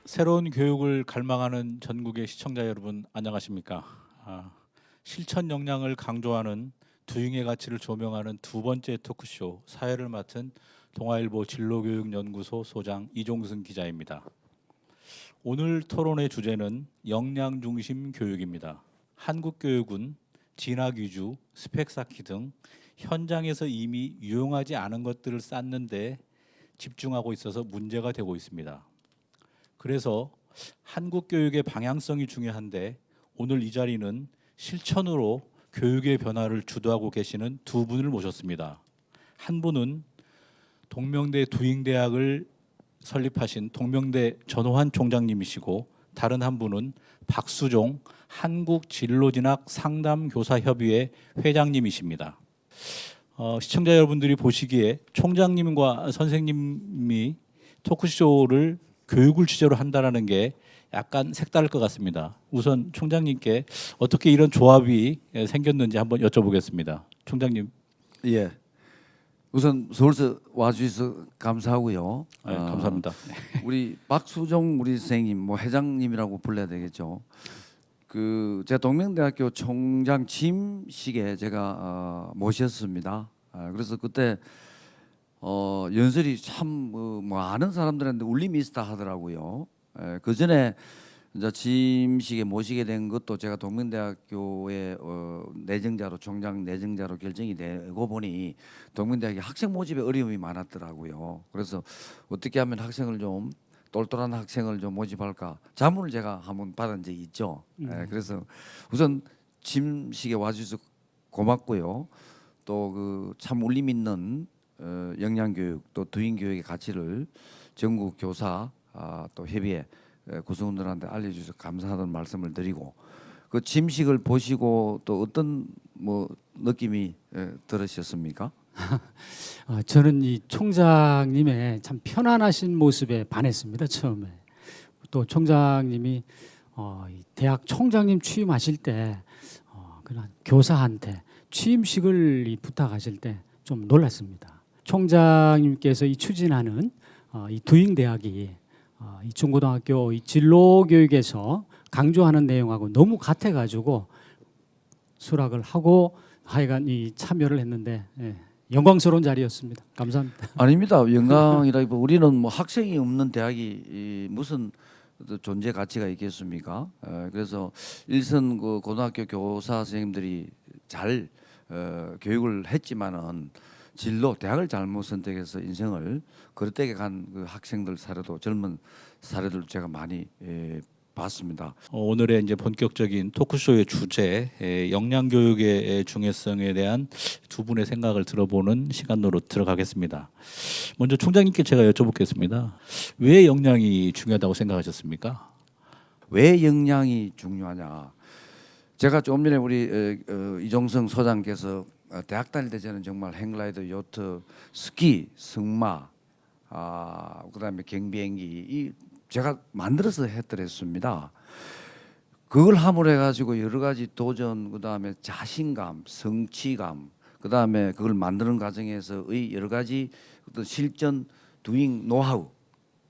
새로운 교육을 갈망하는 전국의 시청자 여러분 안녕하십니까? 실천 역량을 강조하는 두잉의 가치를 조명하는 두 번째 토크쇼 사회를 맡은 동아일보 진로교육연구소 소장 이종승 기자입니다. 오늘 토론의 주제는 역량 중심 교육입니다. 한국 교육은 진학 위주, 스펙 쌓기 등 현장에서 이미 유용하지 않은 것들을 쌓는데 집중하고 있어서 문제가 되고 있습니다. 그래서 한국 교육의 방향성이 중요한데 오늘 이 자리는 실천으로 교육의 변화를 주도하고 계시는 두 분을 모셨습니다. 한 분은 동명대 두잉대학을 설립하신 동명대 전호환 총장님이시고 다른 한 분은 박수종 한국진로진학 상담교사협의회 회장님이십니다. 시청자 여러분들이 보시기에 총장님과 선생님이 토크쇼를 교육을 주제로 한다는 게 약간 색다를 것 같습니다. 우선 총장님께 어떻게 이런 조합이 생겼는지 한번 여쭤보겠습니다. 총장님. 예. 우선 서울서 와주셔서 감사하고요. 네, 감사합니다. 우리 박수종 우리 선생님, 뭐 회장님이라고 불러야 되겠죠. 제가 동명대학교 총장 취임식에 제가 모셨습니다. 그래서 그때 연설이 참 뭐 아는 사람들한테 울림이 있다 하더라고요. 그 전에 이제 취임식에 모시게 된 것도 제가 동명대학교의 내정자로 총장 내정자로 결정이 되고 보니 동명대학이 학생 모집에 어려움이 많았더라고요. 그래서 어떻게 하면 학생을 좀 똘똘한 학생을 좀 모집할까 자문을 제가 한번 받은 적이 있죠. 그래서 우선 취임식에 와주셔서 고맙고요. 또 그 참 울림 있는 역량교육 또 두잉교육의 가치를 전국 교사 또 협의회 구성원들한테 알려주셔서 감사하다는 말씀을 드리고 그 취임식을 보시고 또 어떤 뭐 느낌이 들으셨습니까? 저는 이 총장님의 참 편안하신 모습에 반했습니다. 처음에 또 총장님이 이 대학 총장님 취임하실 때 그런 교사한테 취임식을 부탁하실 때 좀 놀랐습니다. 총장님께서 이 추진하는 이 두잉대학이 이 중고등학교 이 진로교육에서 강조하는 내용하고 너무 같아가지고 수락을 하고 하여간 이 참여를 했는데 영광스러운 자리였습니다. 감사합니다. 아닙니다. 영광이라기보다 우리는 뭐 학생이 없는 대학이 무슨 존재 가치가 있겠습니까? 그래서 일선 그 고등학교 교사 선생님들이 잘 교육을 했지만은 진로 대학을 잘못 선택해서 인생을 거르되게 간 그 학생들 사례도 젊은 사례들 제가 많이 봤습니다. 오늘의 이제 본격적인 토크쇼의 주제 역량 교육의 중요성에 대한 두 분의 생각을 들어보는 시간으로 들어가겠습니다. 먼저 총장님께 제가 여쭤보겠습니다. 왜 역량이 중요하다고 생각하셨습니까? 왜 역량이 중요하냐? 제가 조금 전에 우리 이종성 소장께서 대학 다닐 때 저는 정말 행글라이더, 요트, 스키, 승마, 그다음에 경비행기 이 제가 만들어서 했더랬습니다. 그걸 함으로 해가지고 여러 가지 도전, 그다음에 자신감, 성취감, 그다음에 그걸 만드는 과정에서의 여러 가지 어떤 실전, 두잉, 노하우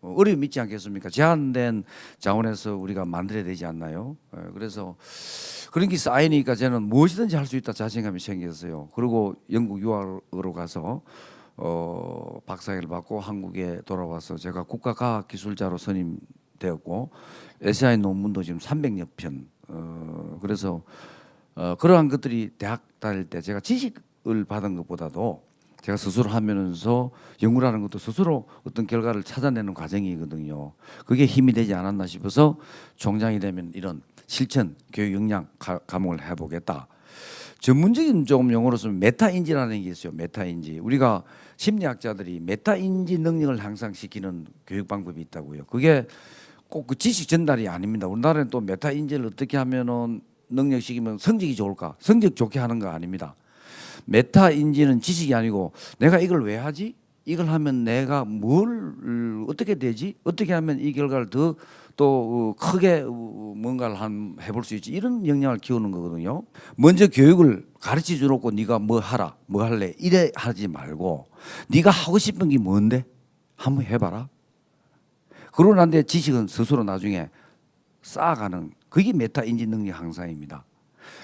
어려움이 있지 않겠습니까? 제한된 자원에서 우리가 만들어야 되지 않나요? 그래서 그런 게 쌓이니까 저는 무엇이든지 할 수 있다 자신감이 생겼어요. 그리고 영국 유학으로 가서 박사학위를 받고 한국에 돌아와서 제가 국가과학기술자로 선임되었고 SI 논문도 지금 300여 편. 그래서 그러한 것들이 대학 다닐 때 제가 지식을 받은 것보다도 제가 스스로 하면서 연구라는 것도 스스로 어떤 결과를 찾아내는 과정이거든요. 그게 힘이 되지 않았나 싶어서 총장이 되면 이런 실천 교육 역량 과목을 해보겠다. 전문적인 조금 용어로 쓰면 메타인지라는 게 있어요. 메타인지. 우리가 심리학자들이 메타인지 능력을 향상시키는 교육 방법이 있다고요. 그게 꼭 그 지식 전달이 아닙니다. 우리나라는 또 메타인지를 어떻게 하면은 능력시키면 성적이 좋을까? 성적 좋게 하는 거 아닙니다. 메타인지는 지식이 아니고 내가 이걸 왜 하지? 이걸 하면 내가 뭘 어떻게 되지? 어떻게 하면 이 결과를 더 또 크게 뭔가를 해볼 수 있지? 이런 역량을 키우는 거거든요. 먼저 교육을 가르쳐 주놓고 네가 뭐 하라, 뭐 할래 이래 하지 말고 네가 하고 싶은 게 뭔데? 한번 해봐라. 그러고 난 뒤에 지식은 스스로 나중에 쌓아가는 그게 메타 인지 능력 향상입니다.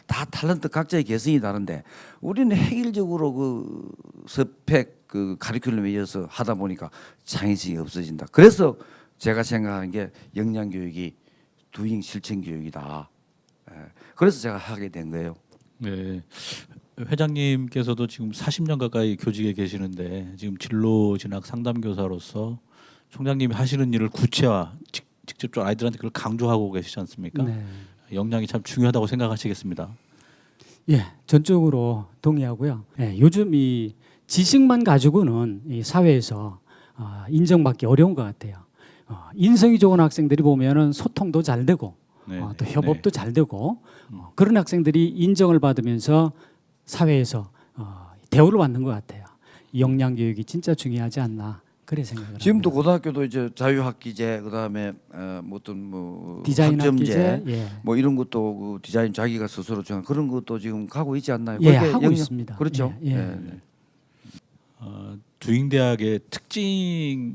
다 탤런트 각자의 개성이 다른데 우리는 획일적으로 그 스펙 그 카리큘럼에 이어서 하다 보니까 창의성이 없어진다. 그래서 제가 생각하는 게 역량 교육이 두잉 실천 교육이다. 그래서 제가 하게 된 거예요. 네. 회장님께서도 지금 40년 가까이 교직에 계시는데 지금 진로 진학 상담 교사로서 총장님이 하시는 일을 구체화 직접적으로 아이들한테 그걸 강조하고 계시지 않습니까? 네. 역량이 참 중요하다고 생각하시겠습니다. 예, 전적으로 동의하고요. 예, 요즘 이 지식만 가지고는 이 사회에서 인정받기 어려운 것 같아요. 인성이 좋은 학생들이 보면은 소통도 잘 되고 네, 또 네. 협업도 잘 되고 그런 학생들이 인정을 받으면서 사회에서 대우를 받는 것 같아요. 이 역량 교육이 진짜 중요하지 않나 그래 생각을 지금도 합니다. 고등학교도 이제 자유학기제 그다음에 뭐 어떤 뭐 디자인 학점제 학기제 예. 뭐 이런 것도 그 디자인 자기가 스스로 정한 그런 것도 지금 가고 있지 않나요? 예, 그렇게 하고 영향- 있습니다. 그렇죠. 예, 예. 네. 두잉 대학의 특징이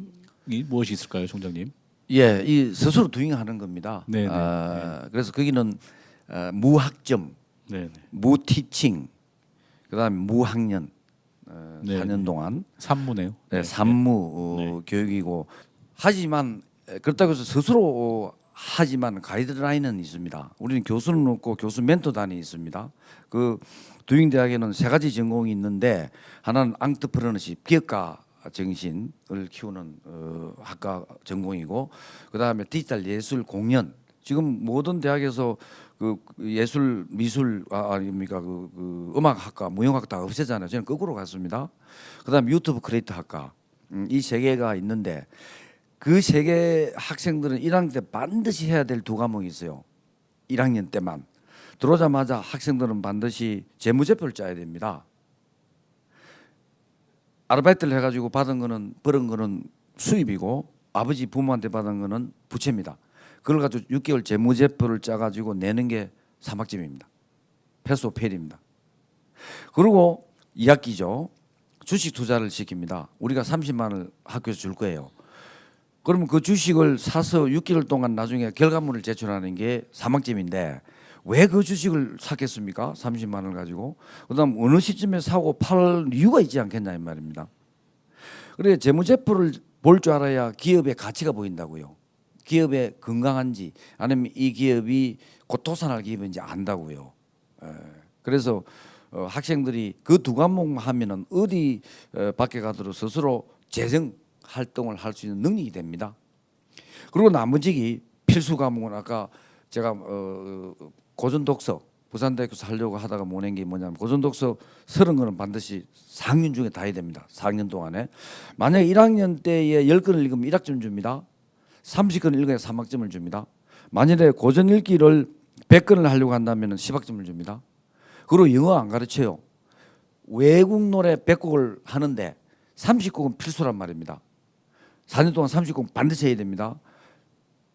무엇이 있을까요, 총장님? 예, 이 스스로 두잉하는 겁니다. 네, 네, 그래서 거기는 무학점, 네, 무티칭, 그다음에 무학년 네, 4년 네. 동안 산무네요. 네, 산무 네. 교육이고 하지만 그렇다고 해서 스스로 하지만 가이드라인은 있습니다. 우리는 교수는 없고 교수 멘토단이 있습니다. 그 두잉 대학에는 세 가지 전공이 있는데 하나는 앙트프러너십 기업가 정신을 키우는 학과 전공이고 그다음에 디지털 예술 공연 지금 모든 대학에서 그 예술 미술 아닙니까 그 음악학과 무용학과 다 없애잖아요. 저는 거꾸로 갔습니다. 그다음에 유튜브 크리에이터 학과 이 세 개가 있는데 그 세 개 학생들은 1학년 때 반드시 해야 될 두 과목이 있어요. 1학년 때만 들어오자마자 학생들은 반드시 재무제표를 짜야 됩니다. 아르바이트를 해가지고 받은 거는 벌은 거는 수입이고 아버지 부모한테 받은 거는 부채입니다. 그걸 가지고 6개월 재무제표를 짜가지고 내는 게 3학점입니다. 패스 페일입니다. 그리고 2학기죠. 주식 투자를 시킵니다. 우리가 30만 원을 학교에서 줄 거예요. 그러면 그 주식을 사서 6개월 동안 나중에 결과물을 제출하는 게 3학점인데 왜 그 주식을 샀겠습니까? 30만 원을 가지고. 그다음 어느 시점에 사고 팔 이유가 있지 않겠냐 이 말입니다. 그래 재무제표를 볼 줄 알아야 기업의 가치가 보인다고요. 기업의 건강한지 아니면 이 기업이 곧 도산할 기업인지 안다고요. 그래서 학생들이 그 두 과목만 하면은 어디 밖에 가더라도 스스로 재정 활동을 할 수 있는 능력이 됩니다. 그리고 나머지 필수 과목은 아까 제가 고전 독서 부산대학교에서 하려고 하다가 못 낸 게 뭐냐면 고전 독서 30권은 반드시 4학년 중에 다 해야 됩니다. 4학년 동안에 만약에 1학년 때에 10권을 읽으면 1학점 줍니다. 30권을 읽어야 3학점을 줍니다. 만약에 고전 읽기를 100권을 하려고 한다면 10학점을 줍니다. 그리고 영어 안 가르쳐요. 외국 노래 100곡을 하는데 30곡은 필수란 말입니다. 4년 동안 30곡 반드시 해야 됩니다.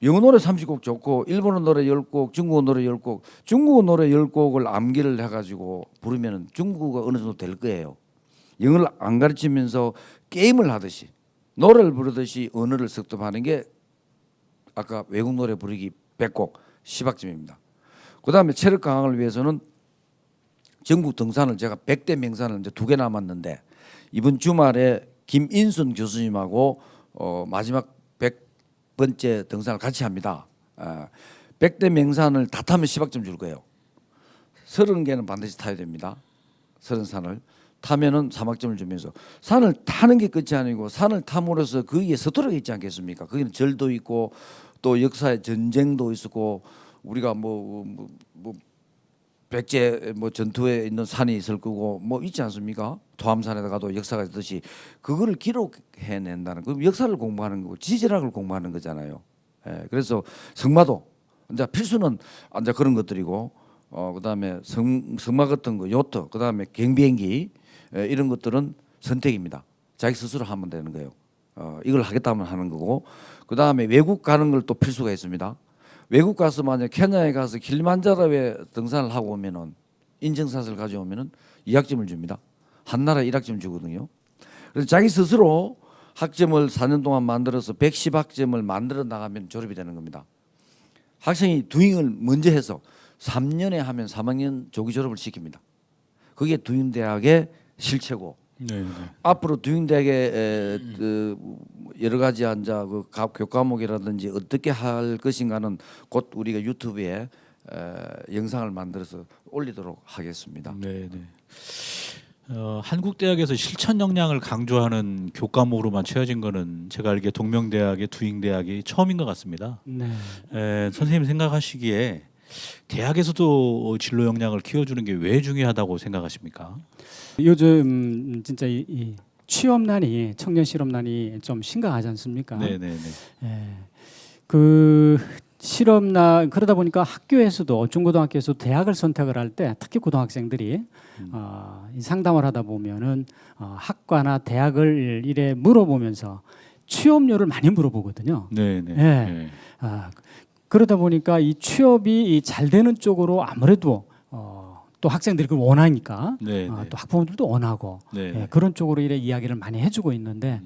영어 노래 30곡 좋고 일본어 노래 10곡, 중국어 노래 10곡, 중국어 노래 10곡을 암기를 해가지고 부르면 중국어가 어느 정도 될 거예요. 영어를 안 가르치면서 게임을 하듯이 노래를 부르듯이 언어를 습득하는 게 아까 외국 노래 부르기 100곡 10학점입니다. 그다음에 체력 강화를 위해서는 전국 등산을 제가 100대 명산을 이제 2개 남았는데 이번 주말에 김인순 교수님하고 마지막 100번째 등산을 같이 합니다. 100대 명산을 다 타면 10학점 줄 거예요. 30개는 반드시 타야 됩니다. 30산을 타면은 3학점을 주면서 산을 타는 게 끝이 아니고 산을 탐으로써 거기에 서투르게 있지 않겠습니까? 거기는 절도 있고 또 역사의 전쟁도 있었고 우리가 뭐 백제 뭐 전투에 있는 산이 있을 거고 뭐 있지 않습니까? 토암산에다가도 역사가 있듯이 그거를 기록해낸다는 그 역사를 공부하는 거고 지질학을 공부하는 거잖아요. 그래서 성마도 이제 필수는 이제 그런 것들이고 그다음에 성마 같은 거 요트 그다음에 경비행기 이런 것들은 선택입니다. 자기 스스로 하면 되는 거예요. 이걸 하겠다면 하는 거고 그다음에 외국 가는 걸 또 필수가 있습니다. 외국 가서 만약 케냐에 가서 킬만자로에 등산을 하고 오면은 인증샷을 가져오면은 2학점을 줍니다. 한 나라에 1학점 주거든요. 그래서 자기 스스로 학점을 4년 동안 만들어서 110학점을 만들어 나가면 졸업이 되는 겁니다. 학생이 두잉을 먼저 해서 3년에 하면 3학년 조기 졸업을 시킵니다. 그게 두잉대학의 실체고 네, 네. 앞으로 두잉대학의 그 여러 가지 그 교과목이라든지 어떻게 할 것인가는 곧 우리가 유튜브에 영상을 만들어서 올리도록 하겠습니다. 네, 네. 한국 대학에서 실천 역량을 강조하는 교과목으로만 채워진 거는 제가 알기에 동명대학의 두잉대학이 처음인 것 같습니다. 네. 선생님 생각하시기에 대학에서도 진로 역량을 키워주는 게 왜 중요하다고 생각하십니까? 요즘 진짜 이 취업난이 청년 실업난이 좀 심각하지 않습니까? 네, 네, 네. 예. 그 실업난 그러다 보니까 학교에서도 중고등학교에서 대학을 선택을 할 때 특히 고등학생들이 이 상담을 하다 보면은 학과나 대학을 이래 물어보면서 취업률을 많이 물어보거든요. 네, 네. 예. 네. 그러다 보니까 이 취업이 잘 되는 쪽으로 아무래도 또 학생들이 그걸 원하니까 네, 네. 또 학부모들도 원하고 네, 예, 그런 쪽으로 이래 이야기를 많이 해주고 있는데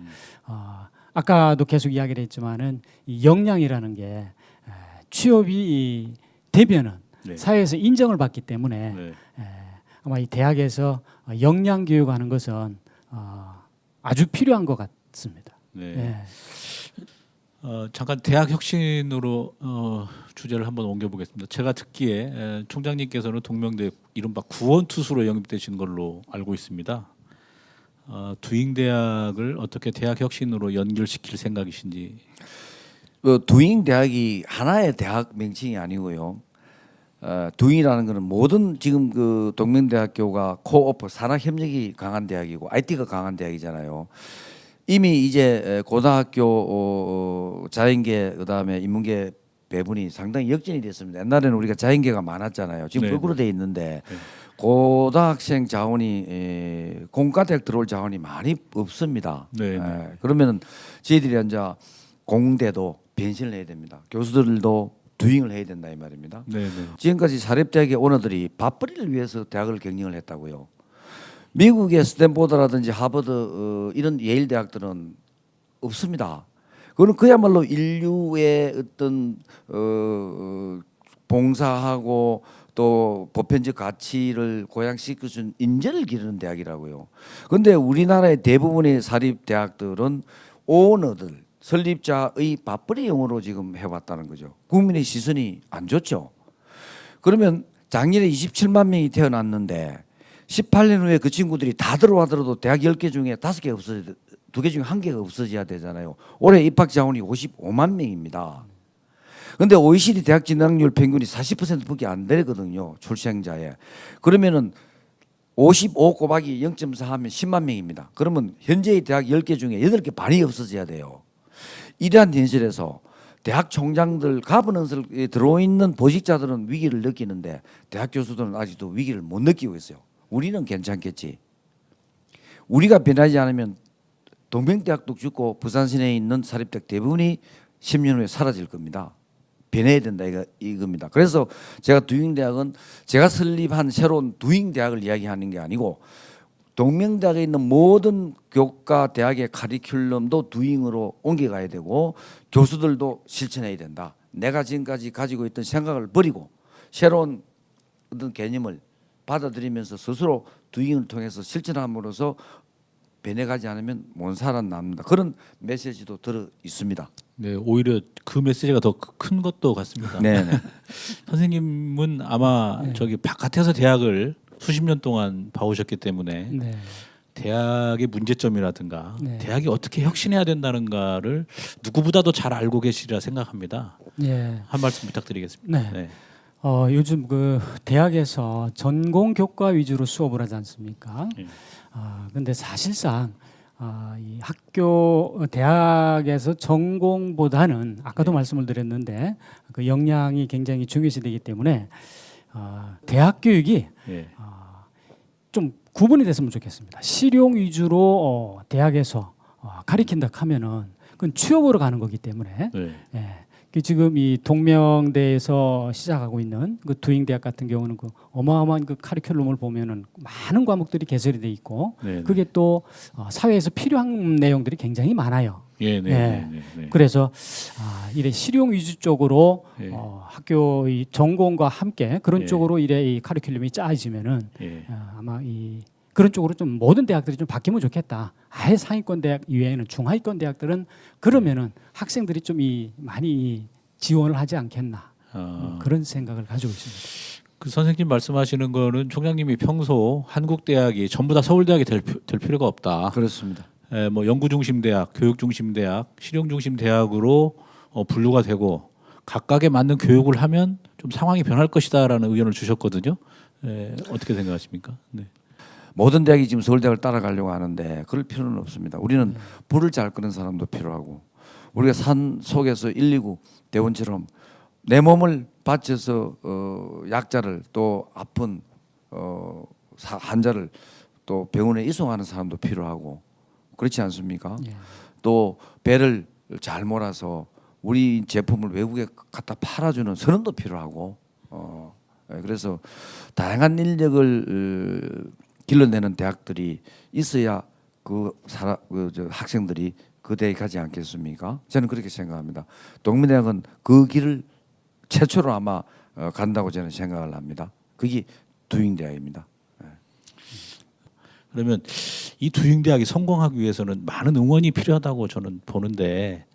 아까도 계속 이야기를 했지만은 이 역량이라는 게 취업이 되면은 네. 사회에서 인정을 받기 때문에 네. 아마 이 대학에서 역량 교육하는 것은 아주 필요한 것 같습니다. 네. 예. 잠깐 대학 혁신으로 주제를 한번 옮겨보겠습니다. 제가 듣기에 총장님께서는 동명대 이른바 구원투수로 영입되신 걸로 알고 있습니다. 두잉대학을 어떻게 대학 혁신으로 연결시킬 생각이신지. 두잉대학이 하나의 대학 명칭이 아니고요. 두잉이라는 것은 모든 지금 그 동명대학교가 코오프 산학 협력이 강한 대학이고 IT가 강한 대학이잖아요. 이미 이제 고등학교 자연계 그다음에 인문계 배분이 상당히 역전이 됐습니다. 옛날에는 우리가 자연계가 많았잖아요. 지금 네. 거꾸로 돼 있는데 네. 고등학생 자원이 공과대학 들어올 자원이 많이 없습니다. 네, 네. 그러면 저희들이 이제 공대도 변신을 해야 됩니다. 교수들도 두잉을 해야 된다 이 말입니다. 네, 네. 지금까지 사립대학의 오너들이 밥벌이를 위해서 대학을 경영을 했다고요. 미국의 스탠포드라든지 하버드 이런 예일 대학들은 없습니다. 그거는 그야말로 인류의 어떤 봉사하고 또 보편적 가치를 고양시켜준 인재를 기르는 대학이라고요. 그런데 우리나라의 대부분의 사립 대학들은 오너들 설립자의 밥벌이용으로 지금 해왔다는 거죠. 국민의 시선이 안 좋죠. 그러면 작년에 27만 명이 태어났는데 18년 후에 그 친구들이 다 들어와더라도 대학 10개 중에 5개 없어져 2개 중에 1개가 없어져야 되잖아요. 올해 입학 자원이 55만 명입니다. 그런데 OECD 대학 진학률 평균이 40%밖에 안 되거든요. 출생자에. 그러면은 55 곱하기 0.4 하면 10만 명입니다. 그러면 현재의 대학 10개 중에 8개 반이 없어져야 돼요. 이러한 현실에서 대학 총장들 가버넌스에 들어있는 보직자들은 위기를 느끼는데 대학 교수들은 아직도 위기를 못 느끼고 있어요. 우리는 괜찮겠지. 우리가 변하지 않으면 동명대학도 죽고 부산 시내에 있는 사립대학 대부분이 10년 후에 사라질 겁니다. 변해야 된다 이겁니다. 그래서 제가 두잉대학은 제가 설립한 새로운 두잉대학을 이야기하는 게 아니고 동명대학에 있는 모든 교과 대학의 카리큘럼도 두잉으로 옮겨가야 되고 교수들도 실천해야 된다. 내가 지금까지 가지고 있던 생각을 버리고 새로운 어떤 개념을 받아들이면서 스스로 두잉을 통해서 실천함으로써 변해가지 않으면 못 살아남는다. 그런 메시지도 들어 있습니다. 네, 오히려 그 메시지가 더 큰 것도 같습니다. 네. 선생님은 아마 네. 저기 바깥에서 대학을 수십 년 동안 봐오셨기 때문에 네. 대학의 문제점이라든가 네. 대학이 어떻게 혁신해야 된다는가를 누구보다도 잘 알고 계시리라 생각합니다. 예. 한 말씀 부탁드리겠습니다. 네. 네. 요즘 그 대학에서 전공 교과 위주로 수업을 하지 않습니까? 예. 근데 사실상 이 학교 대학에서 전공보다는 아까도 말씀을 드렸는데 그 역량이 굉장히 중요시 되기 때문에 대학 교육이 예. 좀 구분이 됐으면 좋겠습니다. 실용 위주로 대학에서 가리킨다 하면은 그건 취업으로 가는 거기 때문에 네. 예, 지금 이 동명대에서 시작하고 있는 그 두잉대학 같은 경우는 그 어마어마한 그 카리큘럼을 보면은 많은 과목들이 개설이 돼 있고 네, 네. 그게 또 사회에서 필요한 내용들이 굉장히 많아요. 예, 네, 예. 네, 네, 네. 그래서 이래 실용 위주 쪽으로 예. 학교 이 전공과 함께 그런 예. 쪽으로 이래 이 카리큘럼이 짜지면은 예. 아마 이 그런 쪽으로 좀 모든 대학들이 좀 바뀌면 좋겠다. 아예 상위권 대학 이외에는 중하위권 대학들은 그러면은 학생들이 좀 많이 지원을 하지 않겠나 그런 생각을 가지고 있습니다. 그 선생님 말씀하시는 거는 총장님이 평소 한국 대학이 전부 다 서울대학이 될 필요가 없다. 그렇습니다. 뭐 연구 중심 대학, 교육 중심 대학, 실용 중심 대학으로 분류가 되고 각각에 맞는 교육을 하면 좀 상황이 변할 것이다라는 의견을 주셨거든요. 어떻게 생각하십니까? 네. 모든 대학이 지금 서울대학을 따라가려고 하는데 그럴 필요는 없습니다. 우리는 불을 잘 끄는 사람도 필요하고 우리가 산 속에서 119 대원처럼 내 몸을 바쳐서 약자를 또 아픈 환자를 또 병원에 이송하는 사람도 필요하고 그렇지 않습니까? 예. 또 배를 잘 몰아서 우리 제품을 외국에 갖다 팔아주는 선원도 필요하고 그래서 다양한 인력을 길러내는 대학들이 있어야 저 학생들이 그 대에 가지 않겠습니까? 저는 그렇게 생각합니다. 동문대학은 그 길을 최초로 아마 간다고 저는 생각을 합니다. 그게 두잉대학입니다. 그러면 이 두잉대학이 성공하기 위해서는 많은 응원이 필요하다고 저는 보는데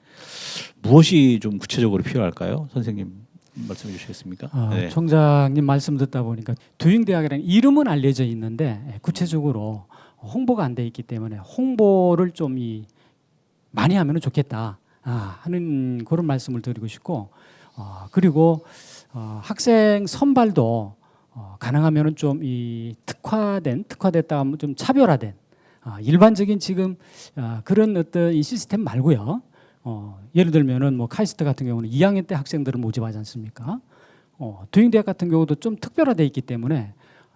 무엇이 좀 구체적으로 필요할까요? 선생님 말씀해 주시겠습니까? 네. 총장님 말씀 듣다 보니까 두잉대학이라는 이름은 알려져 있는데 구체적으로 홍보가 안 돼 있기 때문에 홍보를 좀 많이 하면 좋겠다 하는 그런 말씀을 드리고 싶고 그리고 학생 선발도 가능하면은 좀 특화됐다 하면 좀 차별화된 일반적인 지금 그런 어떤 이 시스템 말고요. 예를 들면은 뭐 카이스트 같은 경우는 2학년 때 학생들을 모집하지 않습니까? 두잉대학 같은 경우도 좀 특별화돼 있기 때문에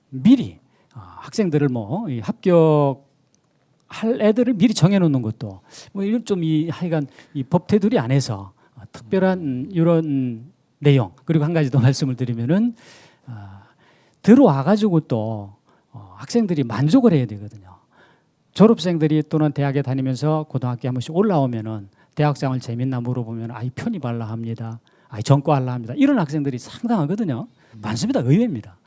미리 학생들을 이 합격할 애들을 미리 정해놓는 것도 뭐 이런 좀 하여간 이 법 테두리 안에서 특별한 이런 내용 그리고 한 가지 더 말씀을 드리면은 들어와 가지고 또 학생들이 만족을 해야 되거든요. 졸업생들이 또는 대학에 다니면서 고등학교에 한 번씩 올라오면은 대학생활 재밌나 물어보면 편입할라 합니다. 전과할라 합니다. 이런 학생들이 상당하거든요. 많습니다. 의외입니다.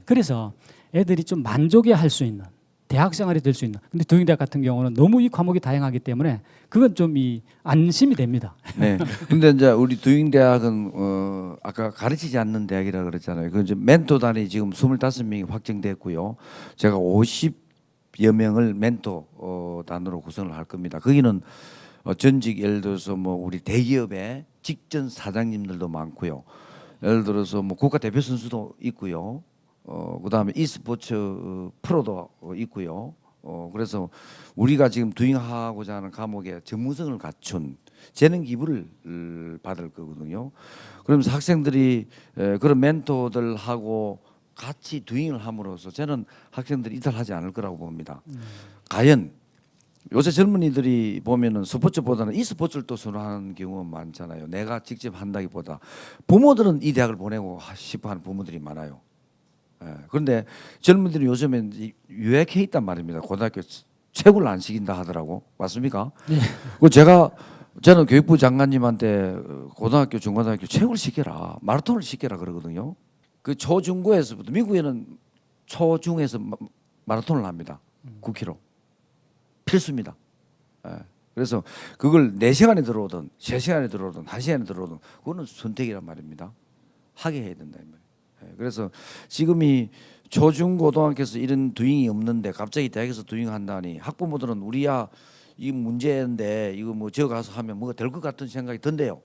그래서 애들이 좀 만족해 할 수 있는 대학생활이 될 수 있는. 근데 두잉대학 같은 경우는 너무 이 과목이 다양하기 때문에 그건 좀 안심이 됩니다. 네. 근데 이제 우리 두잉대학은 아까 가르치지 않는 대학이라 그랬잖아요. 그 이제 멘토단이 지금 25명이 확정됐고요. 제가 50여 명을 멘토단으로 구성을 할 겁니다. 거기는 전직 예를 들어서 뭐 우리 대기업의 직전 사장님들도 많고요. 예를 들어서 뭐 국가 대표 선수도 있고요. 그다음에 e스포츠 프로도 있고요. 그래서 우리가 지금 두잉하고자 하는 과목에 전문성을 갖춘 재능 기부를 받을 거거든요. 그러면서 학생들이 그런 멘토들하고 같이 두잉을 함으로써 저는 학생들이 이탈하지 않을 거라고 봅니다. 과연 요새 젊은이들이 보면은 스포츠보다는 e스포츠를 또 선호하는 경우가 많잖아요. 내가 직접 한다기보다 부모들은 이 대학을 보내고 싶어하는 부모들이 많아요. 그런데 젊은이들이 요즘엔 유약해 있단 말입니다. 고등학교 체육을 안 시킨다 하더라고. 맞습니까? 네. 저는 교육부 장관님한테 고등학교, 중고등학교 체육을 시켜라, 마라톤을 시켜라 그러거든요. 그 초중고에서부터 미국에는 초중에서 마라톤을 합니다. 9km. 필수입니다. 그래서 그걸 4시간에 들어오든 3시간에 들어오든 1시간에 들어오든 그거는 선택이란 말입니다. 하게 해야 된다 이 말이에요. 그래서 지금이 초중고등학교에서 이런 두잉이 없는데 갑자기 대학에서 두잉한다니 학부모들은 우리야 이 문제인데 이거 뭐 저 가서 하면 뭐가 될 것 같은 생각이 든대요.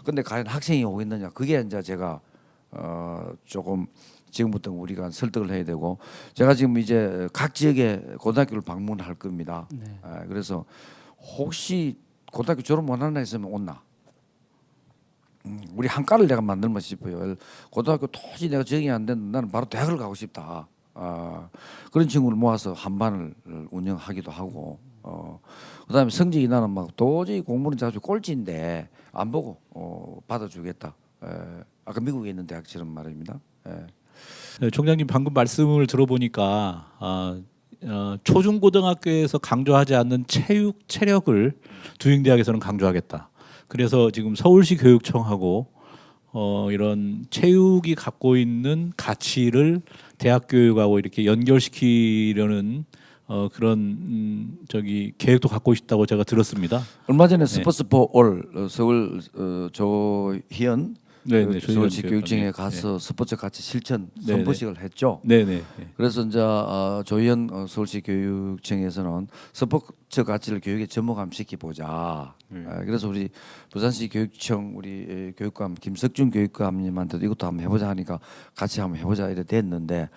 근데 과연 학생이 오겠느냐? 그게 이제 제가 조금 지금부터 우리가 설득을 해야 되고 제가 지금 이제 각 지역의 고등학교를 방문할 겁니다. 네. 그래서 혹시 고등학교 졸업 못하는 애 있으면 온나? 우리 한과를 내가 만들면 싶어요. 고등학교 도저히 내가 적응이 안 되는데 나는 바로 대학을 가고 싶다. 그런 친구를 모아서 한 반을 운영하기도 하고 그다음에 성적이 나는 막 도저히 공부는 자주 꼴찌인데 안 보고 받아주겠다. 아까 미국에 있는 대학처럼 말입니다. 네, 총장님 방금 말씀을 들어보니까 초중고등학교에서 강조하지 않는 체육 체력을 두잉대학에서는 강조하겠다. 그래서 지금 서울시 교육청하고 이런 체육이 갖고 있는 가치를 대학 교육하고 이렇게 연결시키려는 그런 저기 계획도 갖고 있다고 제가 들었습니다. 얼마 전에 스포츠 포올 서울 조희연 네네, 서울시 조희연 교육청에 교육감님. 가서 스포츠 가치 실천 네네. 선포식을 했죠. 네네. 그래서 이제 조희연 서울시 교육청에서는 스포츠 가치를 교육에 접목시키 보자. 그래서 우리 부산시 교육청 우리 교육감 김석준 교육감님한테도 이것도 한번 해보자 하니까 같이 한번 해보자 이래 됐는데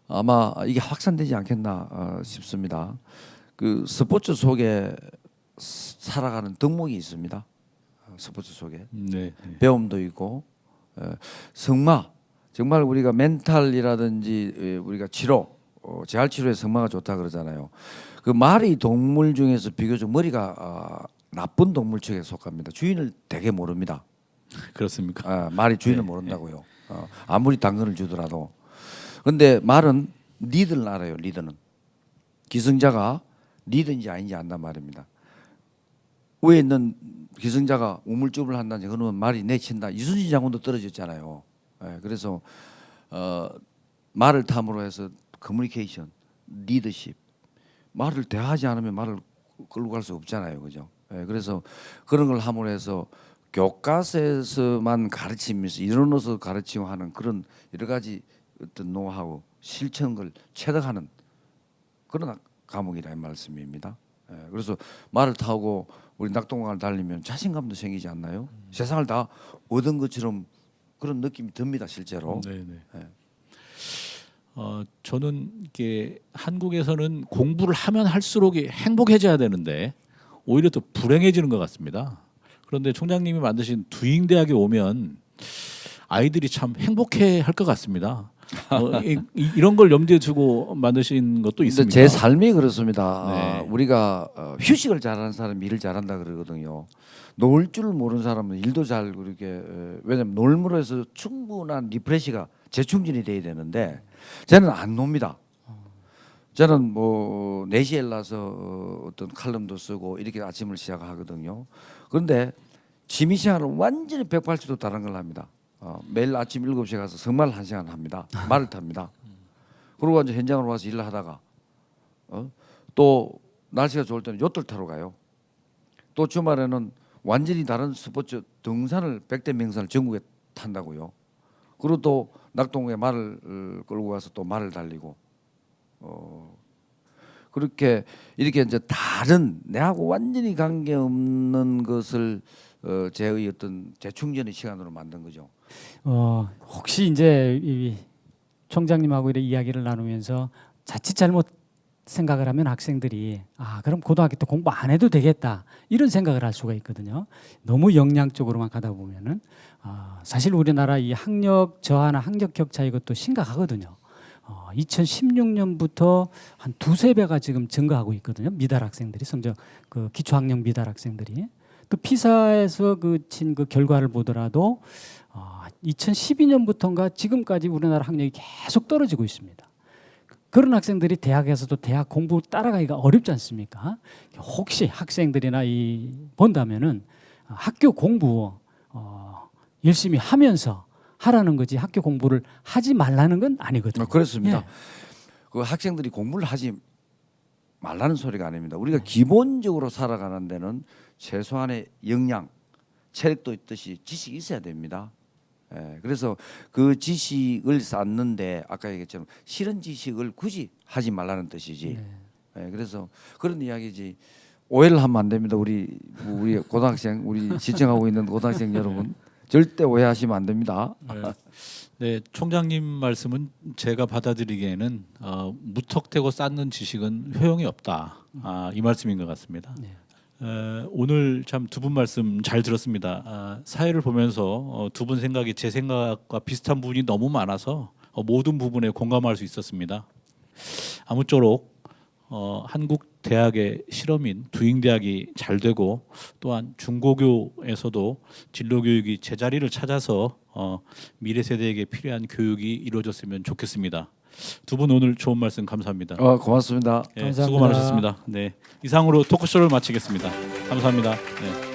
아마 이게 확산되지 않겠나 싶습니다. 그 스포츠 속에 살아가는 덕목이 있습니다. 스포츠 속에 네. 배움도 있고 성마 정말 우리가 멘탈이라든지 우리가 치료 재활 치료에 성마가 좋다 그러잖아요. 그 말이 동물 중에서 비교적 머리가 나쁜 동물 축에 속합니다. 주인을 되게 모릅니다. 그렇습니까? 말이 주인을 모른다고요. 아무리 당근을 주더라도. 근데 말은 리드를 알아요. 리드는 기승자가 리드인지 아닌지 안단 말입니다. 위에 있는 기승자가 우물쭈물 한다든지 그러면 말이 내친다. 이순신 장군도 떨어졌잖아요. 그래서 말을 탐으로 해서 커뮤니케이션, 리더십. 말을 대하지 않으면 말을 끌고 갈 수 없잖아요, 그죠? 그래서 그런 걸 함으로 해서 교과서에서만 가르치면서 이론으로서 가르치고 하는 그런 여러 가지 어떤 노하우, 실천을 체득하는 그런 과목이라 이 말씀입니다. 그래서 말을 타고 우리 낙동강을 달리면 자신감도 생기지 않나요? 세상을 다 얻은 것처럼 그런 느낌이 듭니다, 실제로. 네네. 저는 이게 한국에서는 공부를 하면 할수록 행복해져야 되는데 오히려 더 불행해지는 것 같습니다. 그런데 총장님이 만드신 두잉대학에 오면 아이들이 참 행복해할 것 같습니다. 이런 걸 염두에 두고 만드신 것도 있습니다. 제 삶이 그렇습니다. 네. 우리가 휴식을 잘하는 사람이 일을 잘한다 그러거든요. 놀 줄 모르는 사람은 일도 잘 그렇게 왜냐하면 놀므로 해서 충분한 리프레시가 재충전이 돼야 되는데 저는 안 놉니다. 저는 뭐 4시에 일어나서 어떤 칼럼도 쓰고 이렇게 아침을 시작하거든요. 그런데 취미 생활은 완전히 180도 다른 걸 합니다. 매일 아침 7시에 가서 성말 1시간 합니다. 말을 탑니다. 그리고 이제 현장으로 와서 일을 하다가 또 날씨가 좋을 때는 요트를 타러 가요. 또 주말에는 완전히 다른 스포츠 등산을 100대 명산을 전국에 탄다고요. 그리고 또 낙동에 말을 끌고 가서 또 말을 달리고 그렇게 이렇게 이제 다른 내하고 완전히 관계없는 것을 제의 어떤 재충전의 시간으로 만든 거죠. 혹시 이제 이 총장님하고 이렇게 이야기를 나누면서 자칫 잘못 생각을 하면 학생들이 그럼 고등학교 때 공부 안 해도 되겠다 이런 생각을 할 수가 있거든요. 너무 영양적으로만 가다 보면은 사실 우리나라 이 학력 저하나 학력 격차 이것도 심각하거든요. 2016년부터 한 2~3배가 지금 증가하고 있거든요. 미달 학생들이 성적 그 기초학력 미달 학생들이 또 피사에서 친 그 결과를 보더라도 2012년부터인가 지금까지 우리나라 학력이 계속 떨어지고 있습니다. 그런 학생들이 대학에서도 대학 공부 따라가기가 어렵지 않습니까? 혹시 학생들이나 본다면은 학교 공부 열심히 하면서 하라는 거지 학교 공부를 하지 말라는 건 아니거든요. 그렇습니다. 예. 그 학생들이 공부를 하지 말라는 소리가 아닙니다. 우리가 기본적으로 살아가는 데는 최소한의 역량, 체력도 있듯이 지식이 있어야 됩니다. 그래서 그 지식을 쌓는데 아까 얘기했처럼 싫은 지식을 굳이 하지 말라는 뜻이지. 그래서 그런 이야기지. 오해를 하면 안 됩니다. 우리 고등학생, 우리 시청하고 있는 고등학생 여러분 절대 오해하시면 안 됩니다. 네, 총장님 말씀은 제가 받아들이기에는 무턱대고 쌓는 지식은 효용이 없다. 이 말씀인 것 같습니다. 네. 오늘 참 두 분 말씀 잘 들었습니다. 사회를 보면서 두 분 생각이 제 생각과 비슷한 부분이 너무 많아서 모든 부분에 공감할 수 있었습니다. 아무쪼록 한국 대학의 실험인 두잉대학이 잘 되고 또한 중고교에서도 진로 교육이 제자리를 찾아서 미래 세대에게 필요한 교육이 이루어졌으면 좋겠습니다. 두 분 오늘 좋은 말씀 감사합니다. 고맙습니다. 예, 감사합니다. 수고 많으셨습니다. 네, 이상으로 토크쇼를 마치겠습니다. 감사합니다. 네.